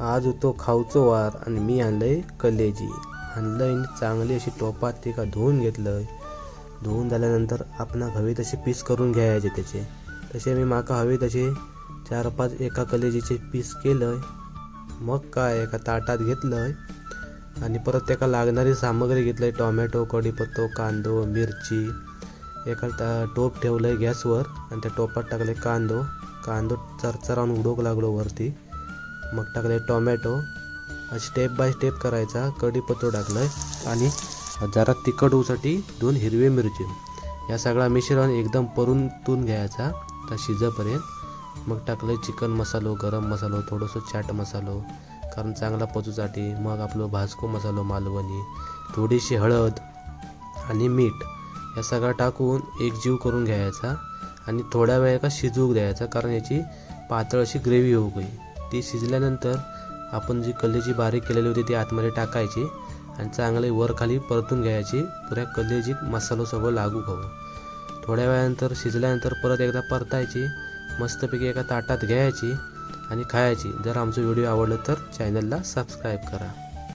आज होतो खाऊचो वार आणि मी आणलंय कलेजी आणलंय चांगली अशी टोपात ते का धुवून घेतलंय। धुवून झाल्यानंतर आपण हवे तसे पीस करून घ्यायचे त्याचे। तसे मी माका हवे तसे 4-5 एका कलेजीचे पीस केलंय। मग काय एका ताटात घेतलंय आणि परत त्याला लागणारी सामग्री घेतलंय। टोमॅटो, कढीपत्ता, कांदो, मिरची। एका टोप ठेवलंय गॅसवर आणि त्या टोपात टाकले कांदो चरचरावून उडोक लागलो वरती। मग टाकले टोमॅटो, स्टेप बाय स्टेप करायचा। कढीपत्ता टाकलाय आणि जरा तिखट होऊसाठी 2 हिरवी मिरची। या सगळा मिश्रण एकदम परतून घ्यायचा तर शिजेपर्यंत। मग टाकले चिकन मसालो, गरम मसालो, थोडंसं चाट मसालो कारण चांगला पचूसाठी। मग आपलं भाजको मसालो मालवणी, थोडीशी हळद आणि मीठ या सगळा टाकून एकजीव करून घ्यायचा आणि थोड्या वेळ का शिजवू द्यायचा कारण याची पातळ अशी ग्रेव्ही होऊ गई। ती शिजल्यानंतर आपण जी कलेजी बारीक केलेली होती ती आतमध्ये टाकायची आणि चांगले वर खाली परतून घ्यायची। पुऱ्या कलेजीत मसालो सगळं लागू हवं। थोड्या वेळानंतर शिजल्यानंतर परत एकदा परतायची, मस्तपैकी एका ताटात घ्यायची आणि खायची। जर आमचा व्हिडिओ आवडला तर चॅनलला सबस्क्राईब करा।